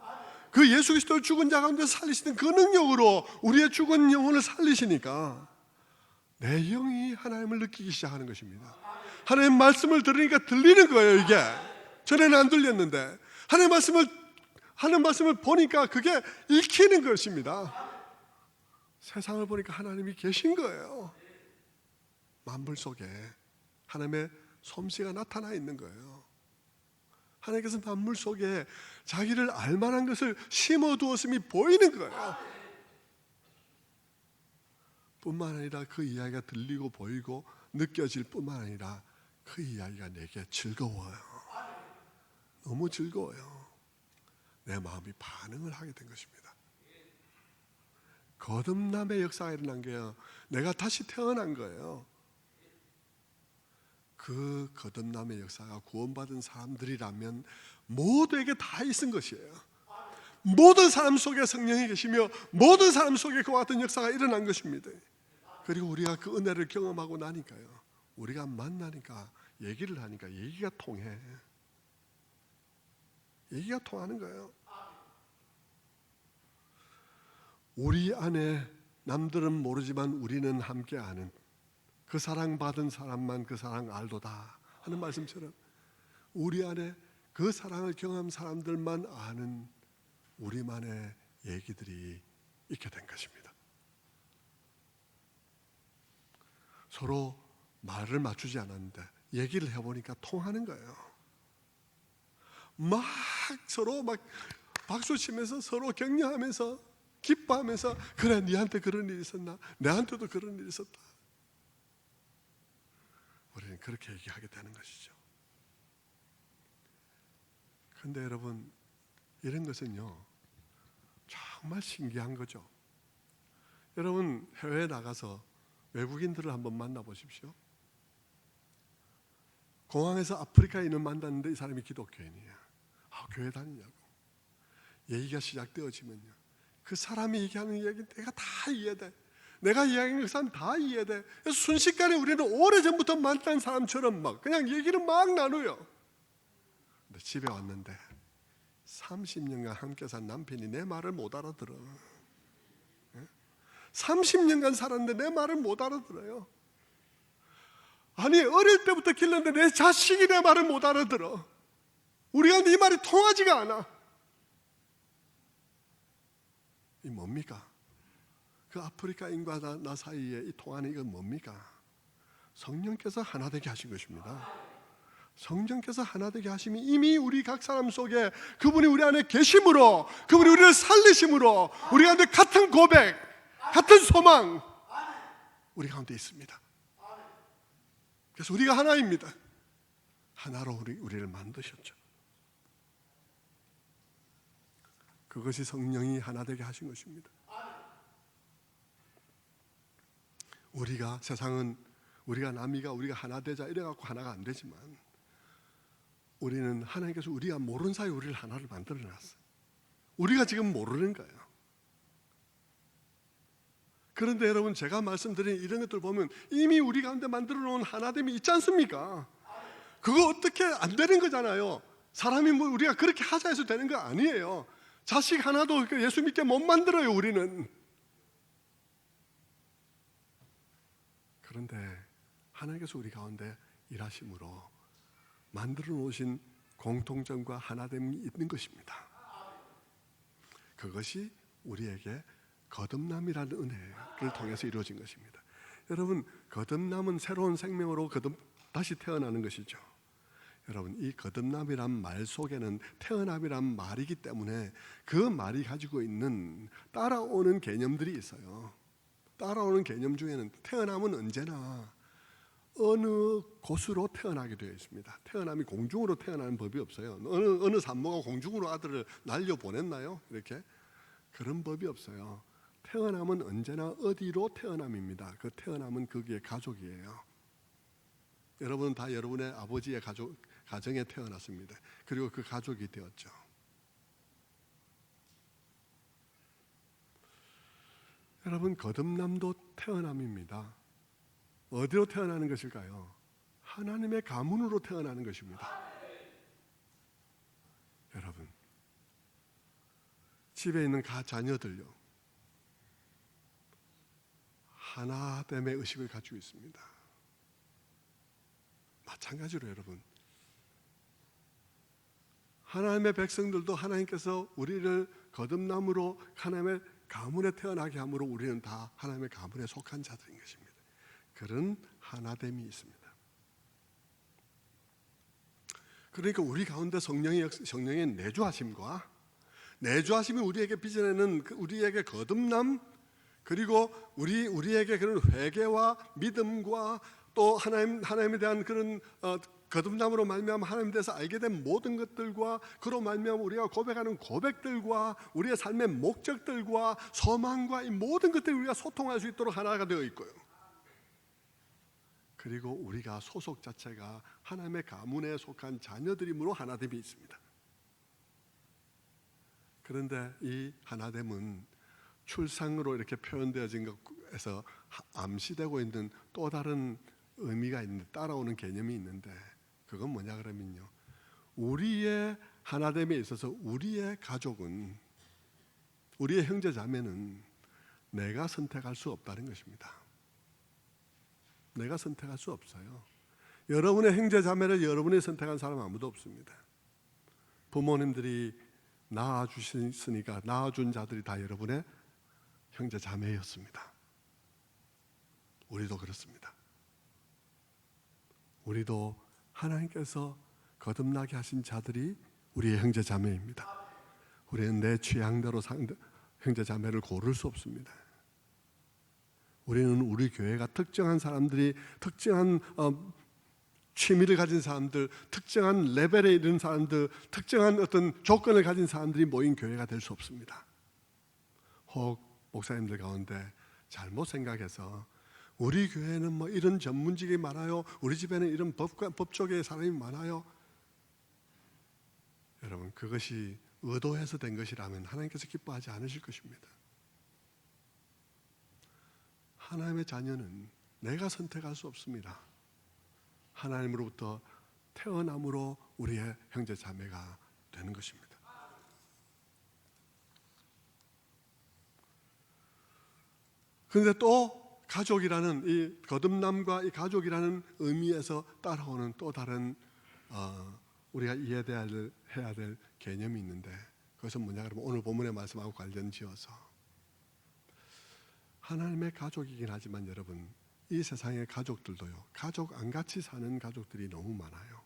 그 예수 그리스도를 죽은 자 가운데 살리시는 그 능력으로 우리의 죽은 영혼을 살리시니까 내 영이 하나님을 느끼기 시작하는 것입니다. 하나님 말씀을 들으니까 들리는 거예요. 이게 전에는 안 들렸는데 하나님 말씀을 보니까 그게 읽히는 것입니다. 세상을 보니까 하나님이 계신 거예요. 만물 속에 하나님의 솜씨가 나타나 있는 거예요. 하나님께서 만물 속에 자기를 알만한 것을 심어두었음이 보이는 거예요. 뿐만 아니라 그 이야기가 들리고 보이고 느껴질 뿐만 아니라 그 이야기가 내게 즐거워요. 너무 즐거워요. 내 마음이 반응을 하게 된 것입니다. 거듭남의 역사가 일어난 거예요. 내가 다시 태어난 거예요. 그 거듭남의 역사가 구원받은 사람들이라면 모두에게 다 있은 것이에요. 모든 사람 속에 성령이 계시며 모든 사람 속에 그와 같은 역사가 일어난 것입니다. 그리고 우리가 그 은혜를 경험하고 나니까요, 우리가 만나니까 얘기를 하니까 얘기가 통해. 얘기가 통하는 거예요. 우리 안에 남들은 모르지만 우리는 함께 아는 그 사랑받은 사람만 그 사랑 알도다 하는 말씀처럼 우리 안에 그 사랑을 경험한 사람들만 아는 우리만의 얘기들이 있게 된 것입니다. 서로 말을 맞추지 않았는데 얘기를 해보니까 통하는 거예요. 막 서로 막 박수 치면서 서로 격려하면서 기뻐하면서 그래 네한테 그런 일이 있었나? 내한테도 그런 일이 있었다. 우리는 그렇게 얘기하게 되는 것이죠. 그런데 여러분, 이런 것은요 정말 신기한 거죠. 여러분 해외에 나가서 외국인들을 한번 만나보십시오. 공항에서 아프리카인을 만났는데 이 사람이 기독교인이에요. 교회 다니냐고 얘기가 시작되어지면요, 그 사람이 얘기하는 이야기 내가 다 이해돼. 내가 이야기하는 그 사람 다 이해돼. 그래서 순식간에 우리는 오래전부터 만난 사람처럼 막 그냥 얘기를 막 나누요. 근데 집에 왔는데 30년간 함께 산 남편이 내 말을 못 알아들어. 30년간 살았는데 내 말을 못 알아들어요. 아니 어릴 때부터 길렀는데 내 자식이 내 말을 못 알아들어. 우리가 네 말이 통하지가 않아. 이 뭡니까? 그 아프리카인과 나 사이에 이 통하는 이건 뭡니까? 성령께서 하나 되게 하신 것입니다. 성령께서 하나 되게 하심이 이미 우리 각 사람 속에 그분이 우리 안에 계심으로, 그분이 우리를 살리심으로 우리 가운데 같은 고백, 같은 소망 우리 가운데 있습니다. 그래서 우리가 하나입니다. 하나로 우리를 만드셨죠. 그것이 성령이 하나 되게 하신 것입니다. 우리가 세상은 우리가 남이가 우리가 하나 되자 이래갖고 하나가 안 되지만 우리는 하나님께서 우리가 모르는 사이에 우리를 하나를 만들어놨어요. 우리가 지금 모르는 거예요. 그런데 여러분 제가 말씀드린 이런 것들 보면 이미 우리 가운데 만들어 놓은 하나됨이 있지 않습니까? 그거 어떻게 안 되는 거잖아요. 사람이 뭐 우리가 그렇게 하자 해서 되는 거 아니에요. 자식 하나도 예수 믿게 못 만들어요 우리는. 그런데 하나님께서 우리 가운데 일하심으로 만들어 놓으신 공통점과 하나됨이 있는 것입니다. 그것이 우리에게 거듭남이라는 은혜를 통해서 이루어진 것입니다. 여러분 거듭남은 새로운 생명으로 다시 태어나는 것이죠. 여러분, 이 거듭남이란 말 속에는 태어남이란 말이기 때문에 그 말이 가지고 있는 따라오는 개념들이 있어요. 따라오는 개념 중에는 태어남은 언제나 어느 곳으로 태어나게 되어 있습니다. 태어남이 공중으로 태어나는 법이 없어요. 어느 산모가 공중으로 아들을 날려 보냈나요? 이렇게 그런 법이 없어요. 태어남은 언제나 어디로 태어남입니다. 그 태어남은 거기에 가족이에요. 여러분은 다 여러분의 아버지의 가정에 태어났습니다. 그리고 그 가족이 되었죠. 여러분, 거듭남도 태어남입니다. 어디로 태어나는 것일까요? 하나님의 가문으로 태어나는 것입니다. 여러분, 집에 있는 자녀들요, 하나됨의 의식을 가지고 있습니다. 마찬가지로 여러분, 하나님의 백성들도 하나님께서 우리를 거듭남으로 하나님의 가문에 태어나게 함으로 우리는 다 하나님의 가문에 속한 자들인 것입니다. 그런 하나됨이 있습니다. 그러니까 우리 가운데 성령의 내주하심과 내주하심이 우리에게 빚어내는 우리에게 거듭남, 그리고 우리에게 그런 회개와 믿음과 또 하나님에 대한 그런 거듭남으로 말미암아 하나님에 대해서 알게 된 모든 것들과 그로 말미암아 우리가 고백하는 고백들과 우리의 삶의 목적들과 소망과 이 모든 것들이 우리가 소통할 수 있도록 하나가 되어 있고요. 그리고 우리가 소속 자체가 하나님의 가문에 속한 자녀들이므로 하나됨이 있습니다. 그런데 이 하나됨은 출생으로 이렇게 표현되어진 것에서 암시되고 있는 또 다른 의미가 있는데, 따라오는 개념이 있는데, 그건 뭐냐 그러면요, 우리의 하나됨에 있어서 우리의 가족은, 우리의 형제 자매는 내가 선택할 수 없다는 것입니다. 내가 선택할 수 없어요. 여러분의 형제 자매를 여러분이 선택한 사람 아무도 없습니다. 부모님들이 낳아주셨으니까 낳아준 자들이 다 여러분의 형제 자매였습니다. 우리도 그렇습니다. 우리도 하나님께서 거듭나게 하신 자들이 우리의 형제 자매입니다. 우리는 내 취향대로 형제 자매를 고를 수 없습니다. 우리는 우리 교회가 특정한 사람들이, 특정한 취미를 가진 사람들, 특정한 레벨에 이른 사람들, 특정한 어떤 조건을 가진 사람들이 모인 교회가 될 수 없습니다. 혹 목사님들 가운데 잘못 생각해서 우리 교회는 뭐 이런 전문직이 많아요, 우리 집에는 이런 법조계의 사람이 많아요, 여러분, 그것이 의도해서 된 것이라면 하나님께서 기뻐하지 않으실 것입니다. 하나님의 자녀는 내가 선택할 수 없습니다. 하나님으로부터 태어남으로 우리의 형제 자매가 되는 것입니다. 그런데 또 가족이라는 이 거듭남과 이 가족이라는 의미에서 따라오는 또 다른 우리가 이해해야 될 개념이 있는데, 그것은 뭐냐 그러면 오늘 본문의 말씀하고 관련지어서, 하나님의 가족이긴 하지만 여러분, 이 세상의 가족들도요, 가족 안 같이 사는 가족들이 너무 많아요.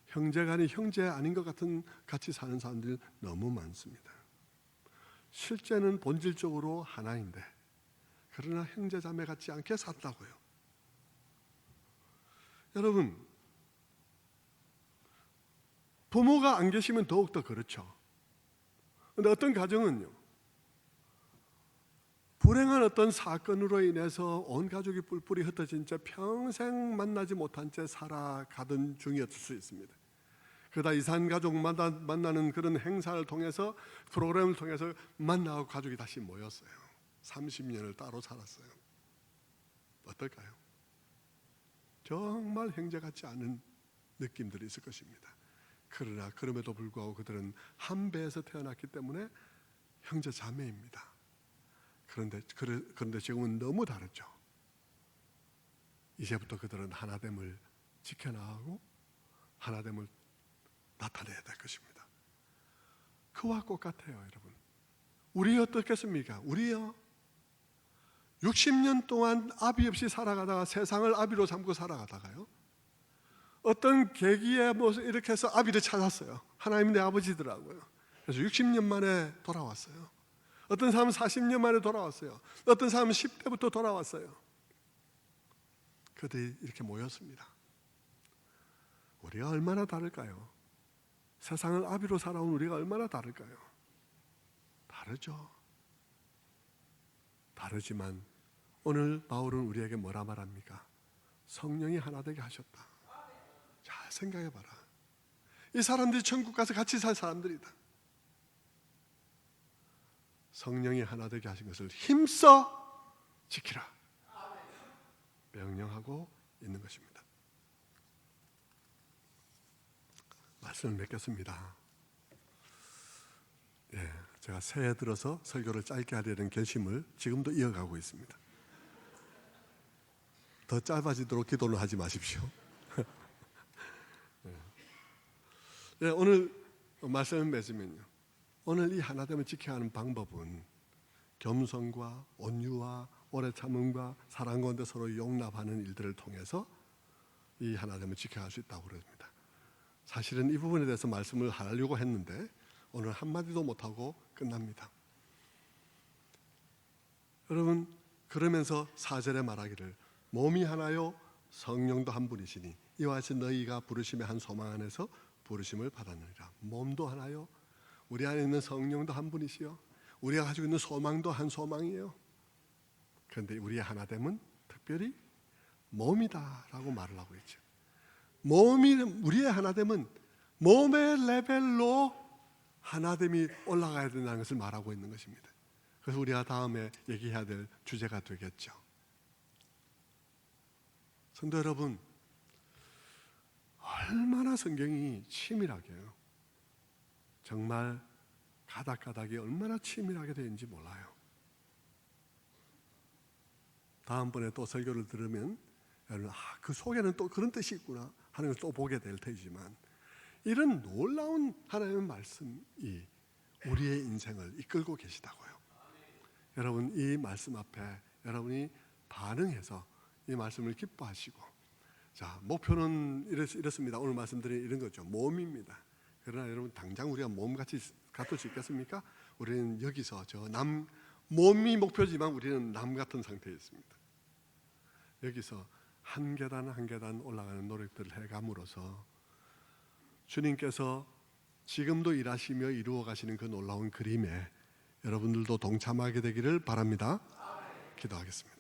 형제간이 형제 아닌 것 같은 같이 사는 사람들이 너무 많습니다. 실제는 본질적으로 하나인데 그러나 형제 자매 같지 않게 산다고요. 여러분, 부모가 안 계시면 더욱더 그렇죠. 그런데 어떤 가정은요, 불행한 어떤 사건으로 인해서 온 가족이 뿔뿔이 흩어진 채 평생 만나지 못한 채 살아가던 중이었을 수 있습니다. 그러다 이산가족 만나는 그런 행사를 통해서, 프로그램을 통해서 만나고 가족이 다시 모였어요. 30년을 따로 살았어요. 어떨까요? 정말 형제 같지 않은 느낌들이 있을 것입니다. 그러나 그럼에도 불구하고 그들은 한 배에서 태어났기 때문에 형제 자매입니다. 그런데 지금은 너무 다르죠. 이제부터 그들은 하나됨을 지켜나가고 하나됨을 나타내야 될 것입니다. 그와 똑같아요, 여러분. 우리 어떻겠습니까? 우리요, 60년 동안 아비 없이 살아가다가 세상을 아비로 삼고 살아가다가요, 어떤 계기에 뭐 이렇게 해서 아비를 찾았어요. 하나님 내 아버지더라고요. 그래서 60년 만에 돌아왔어요. 어떤 사람은 40년 만에 돌아왔어요. 어떤 사람은 10대부터 돌아왔어요. 그들이 이렇게 모였습니다. 우리가 얼마나 다를까요? 세상을 아비로 살아온 우리가 얼마나 다를까요? 다르죠. 다르지만 오늘 바울은 우리에게 뭐라 말합니까? 성령이 하나 되게 하셨다. 잘 생각해봐라. 이 사람들이 천국 가서 같이 살 사람들이다. 성령이 하나 되게 하신 것을 힘써 지키라. 명령하고 있는 것입니다. 말씀을 맺겠습니다. 제가 새해 들어서 설교를 짧게 하려는 결심을 지금도 이어가고 있습니다. 더 짧아지도록 기도를 하지 마십시오. 오늘 말씀을 맺으면요, 오늘 이 하나됨을 지켜야 하는 방법은 겸손과 온유와 오래 참음과 사랑 가운데 서로 용납하는 일들을 통해서 이 하나됨을 지켜야 할 수 있다고 그럽니다. 사실은 이 부분에 대해서 말씀을 하려고 했는데 오늘 한마디도 못하고 끝납니다. 여러분, 그러면서 4절에 말하기를 몸이 하나요 성령도 한 분이시니 이와 같이 너희가 부르심의 한 소망 안에서 부르심을 받았느니라. 몸도 하나요, 우리 안에 있는 성령도 한 분이시요, 우리가 가지고 있는 소망도 한 소망이에요. 그런데 우리의 하나됨은 특별히 몸이다라고 말을 하고 있죠. 우리의 하나됨은 몸의 레벨로 하나됨이 올라가야 된다는 것을 말하고 있는 것입니다. 그래서 우리가 다음에 얘기해야 될 주제가 되겠죠. 성도 여러분, 얼마나 성경이 치밀하게요. 정말 가닥가닥이 얼마나 치밀하게 되는지 몰라요. 다음번에 또 설교를 들으면 그 속에는 또 그런 뜻이 있구나 하는 걸 또 보게 될 테지만, 이런 놀라운 하나님의 말씀이 우리의 인생을 이끌고 계시다고요. 여러분, 이 말씀 앞에 여러분이 반응해서 이 말씀을 기뻐하시고, 자, 목표는 이렇습니다. 오늘 말씀드린 이런 거죠. 몸입니다. 그러나 여러분, 당장 우리가 몸같이 갖을 수 있겠습니까? 우리는 여기서 몸이 목표지만 우리는 남 같은 상태에 있습니다. 여기서 한 계단 한 계단 올라가는 노력들을 해감으로써 주님께서 지금도 일하시며 이루어 가시는 그 놀라운 그림에 여러분들도 동참하게 되기를 바랍니다. 기도하겠습니다.